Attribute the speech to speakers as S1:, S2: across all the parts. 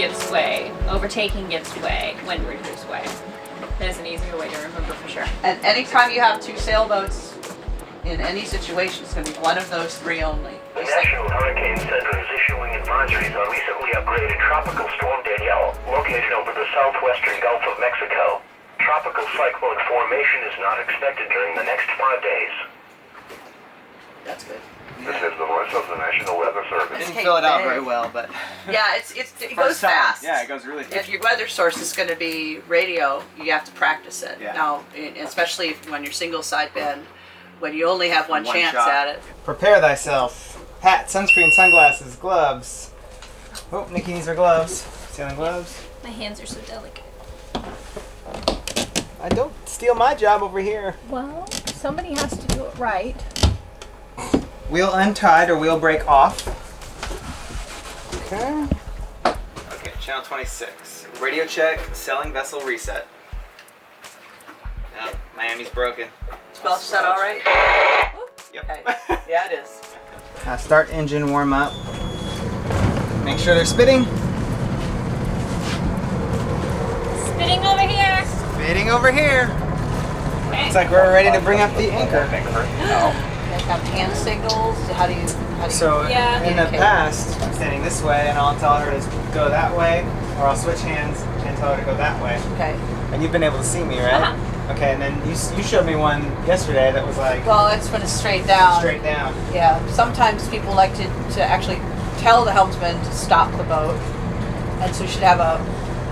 S1: gives sway, overtaking gives sway, windward gives sway. There's an easier way to remember for sure.
S2: And anytime you have two sailboats in any situation, it's going to be one of those three only.
S3: The National Hurricane Center is issuing advisories on recently upgraded Tropical Storm Danielle, located over the southwestern Gulf of Mexico. Tropical cyclone formation is not expected during the next 5 days.
S2: That's good.
S3: This is the voice of the National Weather Service.
S4: I didn't fill it out very well, but
S2: Yeah, it goes fast.
S4: Yeah, it goes really fast.
S2: If your weather source is going to be radio, you have to practice it.
S4: Yeah.
S2: Now, especially when you're single side bend, when you only have one chance
S4: shot.
S2: at it.
S4: Prepare thyself. Hat, sunscreen, sunglasses, gloves. Oh, Nikki needs her gloves. Sailing gloves.
S1: My hands are so delicate.
S4: I don't steal my job over here.
S1: Well, somebody has to do it right.
S4: Wheel untied or wheel break off. Okay. Okay, channel 26. Radio check, sailing vessel reset. Yep, Miami's broken.
S2: Squelch set all right?
S4: Yep.
S2: Okay. Yeah, it is.
S4: Start engine warm up. Make sure they're spitting.
S1: Spitting over here.
S4: Spitting over here.
S1: Okay.
S4: Looks like we're ready to bring up the anchor.
S2: They have hand signals. How do you
S4: So
S1: Yeah.
S4: in the
S2: indicate?
S4: past, I'm standing this way and I'll tell her to go that way, or I'll switch hands and tell her to go that way.
S2: Okay.
S4: And you've been able to see me, right?
S1: Uh-huh.
S4: Okay, and then you showed me one yesterday that was like
S2: Well, it's when it's straight down.
S4: straight down.
S2: Yeah. Sometimes people like to actually tell the helmsman to stop the boat, and so you should have a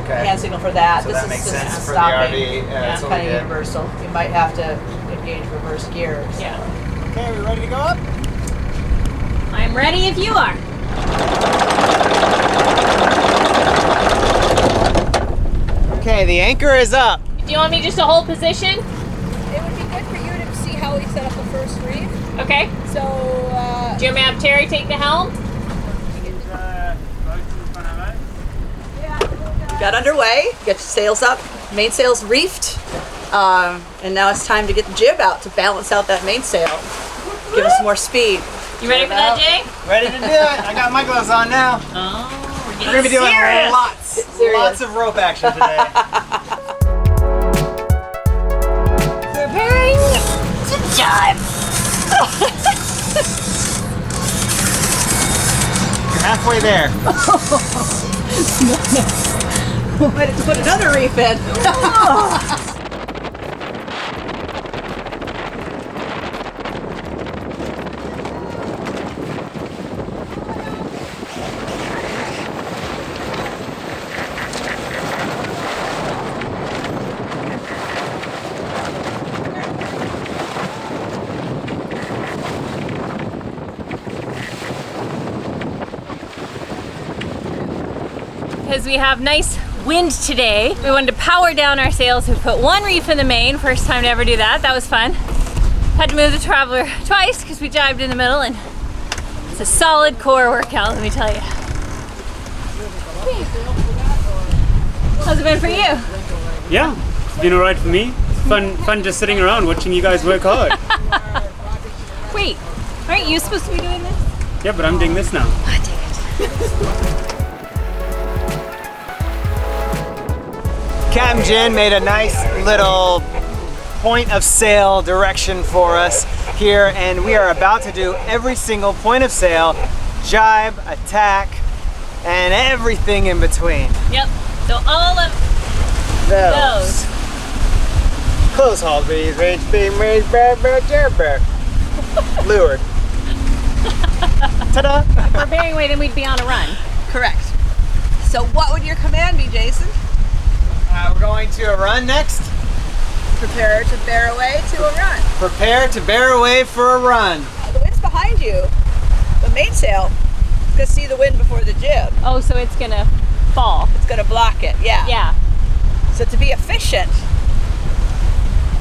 S4: Okay.
S2: hand signal for that.
S4: So
S2: this
S4: that
S2: is
S4: makes
S2: just
S4: sense for
S2: stopping.
S4: the RV. Yeah, that's what
S2: Kind
S4: we
S2: of
S4: did.
S2: universal. You might have to engage reverse gears.
S1: Yeah.
S4: Okay, we ready to go up?
S1: I'm ready if you are.
S4: Okay, the anchor is up.
S1: Do you want me just to hold position?
S5: It would be good for you to see how we set up the first reef.
S1: Okay.
S5: So,
S1: Do you want me to have Terry take the helm?
S2: Got underway. Get your sails up. Mainsail's reefed. And now it's time to get the jib out to balance out that mainsail. Give us more speed.
S1: You ready for that, Jay?
S4: Ready to do it. I got my gloves on now.
S1: Oh,
S4: We're gonna be doing
S1: serious.
S4: lots of rope action today.
S1: Preparing to jibe.
S4: You're halfway there.
S2: Might have to put another reef in.
S1: Because we have nice wind today, we wanted to power down our sails. We put one reef in the main, first time to ever do that. That was fun. Had to move the Traveler twice because we jibed in the middle, and it's a solid core workout, let me tell you. How's it been for you?
S6: Yeah, it's been alright for me. Fun just sitting around watching you guys work hard.
S1: Wait, aren't you supposed to be doing this?
S6: Yeah, but I'm doing this now.
S4: Captain Jen made a nice little point of sail direction for us here, and we are about to do every single point of sail, jibe, attack, and everything in between.
S1: Yep, so all of those.
S4: Close haul breeze, range beam, range bear. Lured. Ta-da!
S1: If we're bearing weight, then we'd be on a run.
S2: Correct. So what would your command be, Jason?
S4: We're going to a run next.
S2: Prepare to bear away to a run.
S4: Prepare to bear away for a run.
S2: The wind's behind you. The mainsail is going to see the wind before the jib.
S1: Oh, so it's gonna fall.
S2: It's going to block it, yeah.
S1: Yeah,
S2: So to be efficient,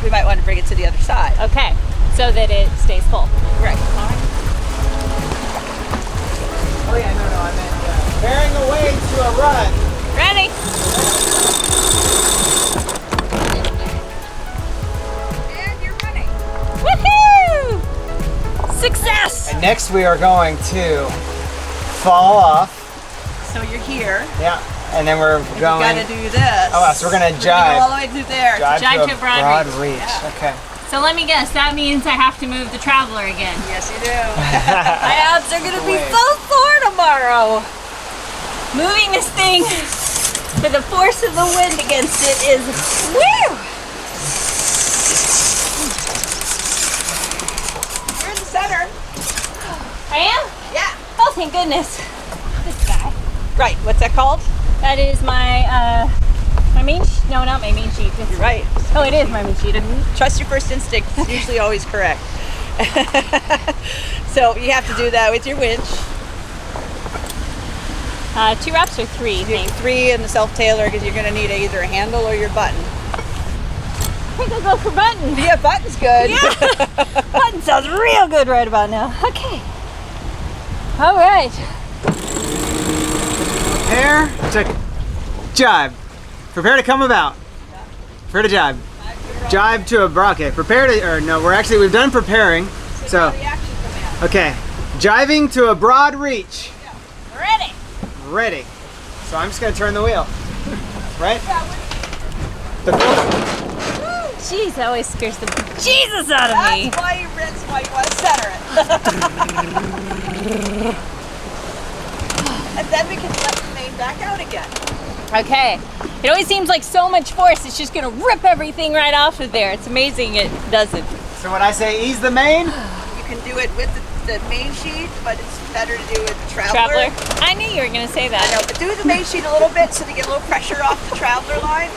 S2: we might want to bring it to the other side.
S1: okay, so that it stays full.
S2: Right.
S4: Oh yeah, no, I meant bearing away to a run.
S1: Ready?
S5: and you're running.
S1: Woohoo! Success!
S4: And next we are going to fall off.
S2: So you're here.
S4: Yeah. And then we're going.
S2: You gotta do this.
S4: Oh, so we're gonna
S2: Go
S4: jibe.
S2: all the way through there.
S1: Jibe to a broad
S4: reach.
S2: Yeah.
S4: Okay.
S1: So let me guess, that means I have to move the Traveler again.
S2: Yes, you do. My abs are gonna be so sore tomorrow.
S1: Moving this thing with the force of the wind against it is woo!
S2: You're in the center.
S1: I am?
S2: Yeah.
S1: Oh, thank goodness. This guy.
S2: Right. What's that called?
S1: That is my my main no, not my main sheet.
S2: You're right.
S1: Oh, it is my main sheet.
S2: Trust your first instinct. It's usually always correct. So you have to do that with your winch.
S1: 2 wraps or 3?
S2: You do 3 in the self-tailer because you're going to need either a handle or your button.
S1: I think I'll go for button.
S2: Yeah, button's good.
S1: Yeah. Button sounds real good right about now. Okay. All right.
S4: Prepare to jibe. Prepare to come about. Prepare to jibe. Jibe to a broad. Okay. Prepare to, or no, we've done preparing. So, okay. Jibing to a broad reach.
S1: Ready.
S4: Ready. So I'm just gonna turn the wheel. Right?
S1: Jeez, that always scares the Jesus out of me.
S2: That's why you rinse, why you want to center it. And then we can let the main back out again.
S1: Okay. It always seems like so much force, it's just gonna rip everything right off of there. It's amazing it doesn't.
S4: So when I say ease the main,
S2: You can do it with the main sheet, but it's better to do it with the Traveler.
S1: I knew you were gonna say that.
S2: I know, but do the main sheet a little bit so they get a little pressure off the Traveler line.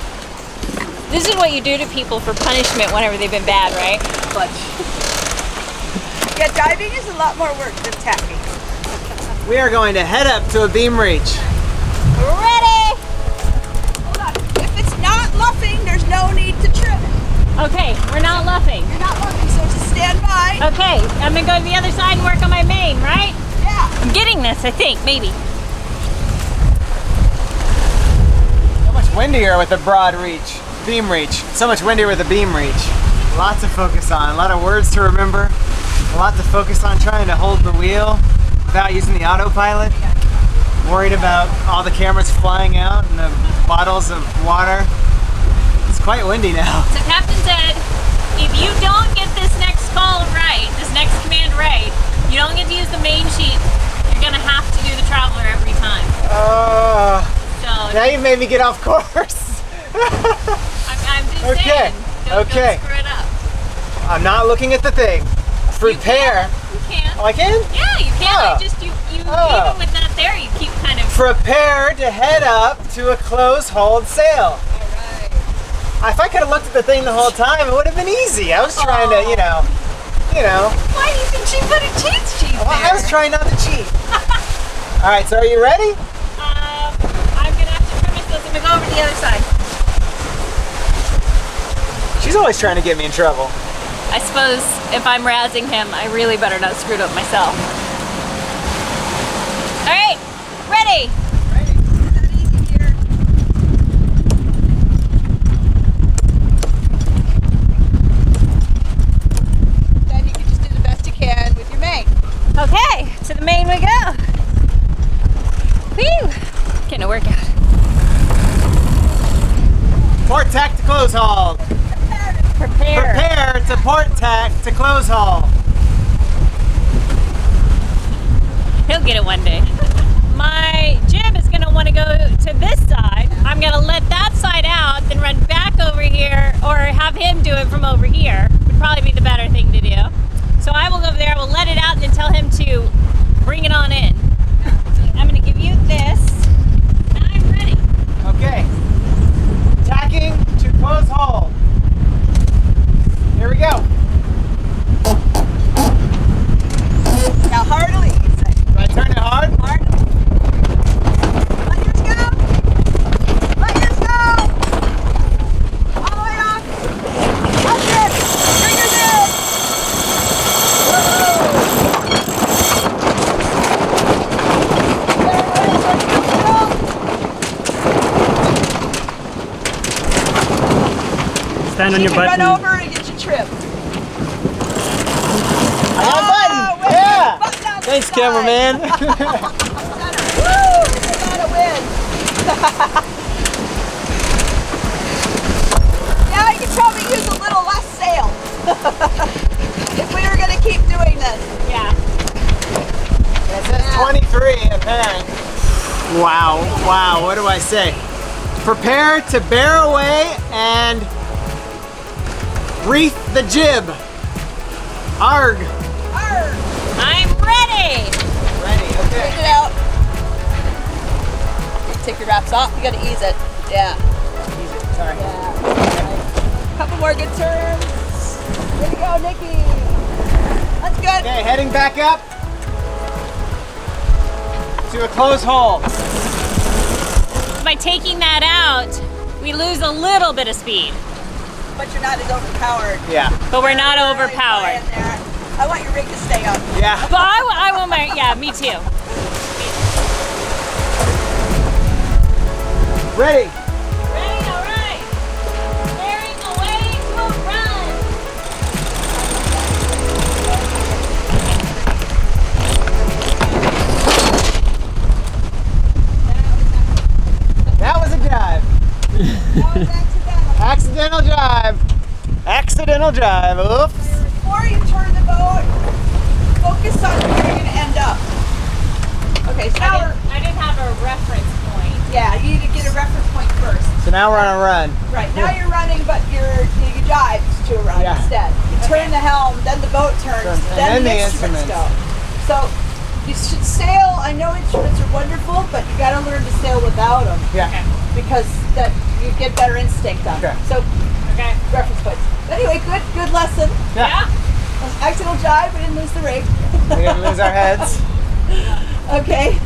S1: This is what you do to people for punishment whenever they've been bad, right?
S2: But yeah, diving is a lot more work than tacking.
S4: we are going to head up to a beam reach.
S1: Ready?
S2: Hold on. If it's not luffing, there's no need to trim it.
S1: Okay, we're not luffing.
S2: You're not luffing, so just stand by.
S1: Okay, I'm gonna go to the other side and work on my main, right?
S2: Yeah.
S1: I'm getting this, I think, maybe.
S4: So much windier with a broad reach. Beam reach. So much windier with a beam reach. Lots to focus on. A lot of words to remember. A lot to focus on trying to hold the wheel without using the autopilot. Worried about all the cameras flying out and the bottles of water. It's quite windy now.
S1: So Captain said, if you don't get this next call right, this next command right, you don't get to use the main sheet. You're gonna have to do the Traveler every time. So
S4: Now you made me get off course.
S1: I'm just
S4: Okay,
S1: saying, don't
S4: okay.
S1: screw it up.
S4: I'm not looking at the thing. Prepare.
S1: You can.
S4: Oh, I can?
S1: Yeah, you can.
S4: Oh.
S1: Even with that there, you keep kind of.
S4: Prepare to head up to a close hold sail. If I could have looked at the thing the whole time, it would have been easy. I was trying to, you know.
S1: Why do you think she put a cheat sheet there?
S4: Well, I was trying not to cheat. All right, so are you ready?
S1: I'm gonna have to trim myself. I'm gonna go over to the other side.
S4: She's always trying to get me in trouble.
S1: I suppose if I'm razzing him, I really better not screw it up myself. All right, ready?
S2: Then you can just do the best you can with your main.
S1: Okay, to the main we go. Whew, getting a workout.
S4: Port tack to close haul.
S1: Prepare.
S4: Prepare to port tack to close haul.
S1: He'll get it one day. My jib is gonna wanna go to this side. I'm gonna let that side out, then run back over here, or have him do it from over here. Would probably be the better thing to do. So I will go over there, I will let it out, and then tell him to bring it on in. I'm gonna give you this. Now I'm ready.
S4: Okay. Tacking to close haul. Here we go.
S2: Now hardly, you say.
S4: Do I turn it hard?
S2: Hard. Let yours go. Let yours go. All the way up. Touch it. Bring yours in.
S6: Stand on
S2: You
S6: your
S2: can
S6: button.
S2: run over and get your trim.
S4: I got a button. Yeah.
S2: Button on
S4: Thanks,
S2: the side.
S4: cameraman.
S2: Woo! It's a lot of wind. Now you could probably use a little less sail if we were going to keep doing this.
S1: Yeah.
S4: It says 23 apparent. Wow, wow, what do I say? Prepare to bear away and reef the jib. Arg.
S2: Arr,
S1: I'm ready.
S4: Ready, okay.
S2: take it out. Take your wraps off. You got to ease it. Yeah.
S4: Easy, sorry.
S2: Yeah. Couple more good turns. There you go, Nikki. That's good.
S4: Okay, heading back up to a closed hole.
S1: By taking that out, we lose a little bit of speed,
S2: But you're not as overpowered.
S4: Yeah.
S1: but we're not
S2: Really
S1: overpowered.
S2: flying there. I want your rig to stay up.
S4: Yeah.
S1: But I want my, yeah, me too.
S4: Ready.
S1: Ready, all right. Bearing away to run.
S4: That was a jibe.
S2: That was accidental.
S4: Accidental jibe. Accidental jibe. Oops.
S2: Before you turn the boat, focus on where you're going to end up. Okay, so now
S1: I didn't have a reference point.
S2: yeah, you need to get a reference point first.
S4: So now we're on a run.
S2: Right, now you're running, but you jibe to a run
S4: Yeah.
S2: instead. You turn the helm, then the boat turns, then the instruments go. So you should sail. I know instruments are wonderful, but you got to learn to sail without them
S4: Yeah.
S2: because that you get better instinct on.
S4: Okay.
S2: So
S1: Okay.
S2: reference points. Anyway, good lesson.
S1: Yeah.
S2: Accidental jibe, we didn't lose the rig.
S4: We didn't lose our heads.
S2: Okay.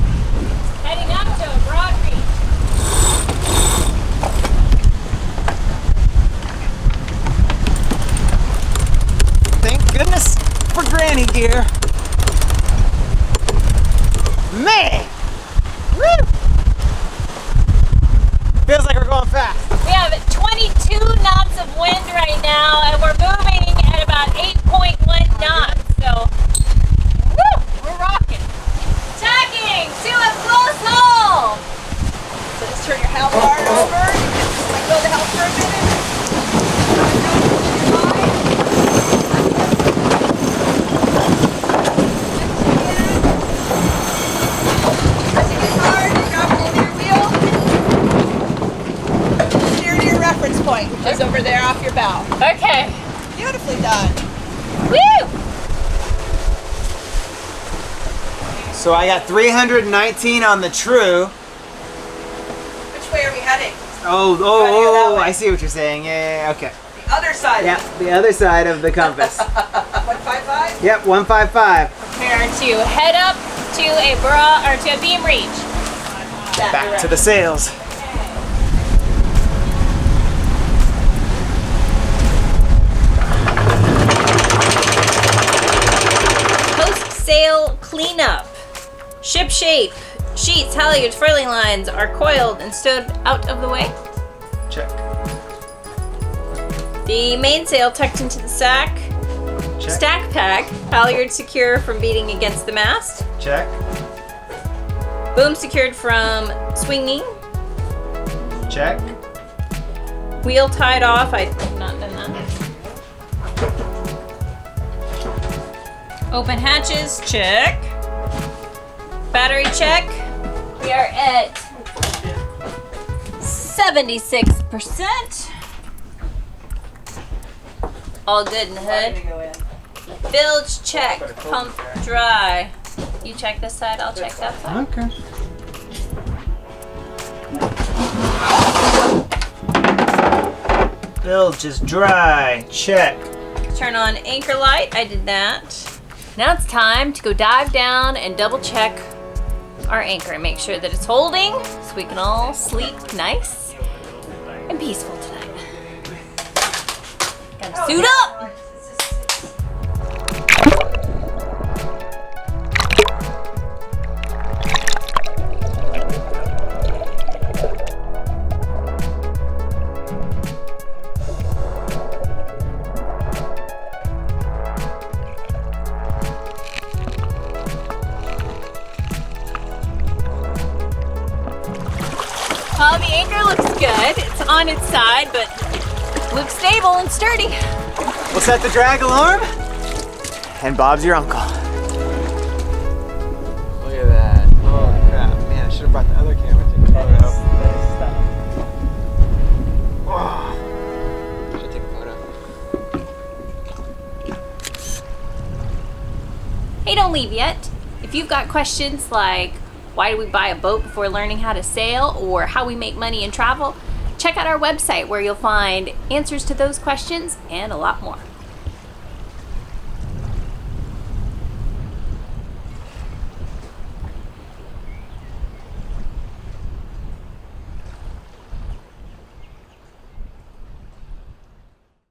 S1: Heading up to a broad reef.
S4: Thank goodness for granny gear. Man! Woo! Feels like we're going fast.
S1: We have 22 knots of wind right now, and we're moving at about 8.1 knots. So, woo, we're rocking. Tacking to a close hole.
S2: So just turn your helm bar over. Let go of the helm for a minute. As you get hard, you drop over your wheel. Steer to your reference point, which is over there off your bow.
S1: Okay.
S2: Beautifully done.
S1: Woo!
S4: So I got 319 on the true.
S2: Which way are we heading?
S4: Oh,
S2: Gotta go that way.
S4: I see what you're saying. Yeah, okay.
S2: The other side.
S4: Yeah, the other side of the compass.
S2: 155?
S4: Yep, 155.
S1: Prepare to head up to a to a beam reach.
S4: Back to the sails.
S1: Post-sail cleanup. Ship shape. Sheets, halyards, furling lines are coiled and stowed out of the way.
S4: Check.
S1: The mainsail tucked into the sack.
S4: Check.
S1: Stack pack. Halyard secure from beating against the mast.
S4: Check.
S1: Boom secured from swinging.
S4: Check.
S1: Wheel tied off. I've not done that. Open hatches. Check. Battery check. We are at 76%. All good in the hood. Bilge check. Pump dry. You check this side, I'll check that side.
S4: Okay. Bilge is dry. Check.
S1: Turn on anchor light. I did that. Now it's time to go dive down and double check our anchor and make sure that it's holding so we can all sleep nice and peaceful tonight. Gotta suit up! good. It's on its side, but looks stable and sturdy.
S4: We'll set the drag alarm, and Bob's your uncle. Look at that. Holy crap. Man, I should have brought the other camera to take a photo. Whoa. Should I take a photo?
S1: Hey, don't leave yet. If you've got questions like why do we buy a boat before learning how to sail, or how we make money in travel, check out our website where you'll find answers to those questions and a lot more.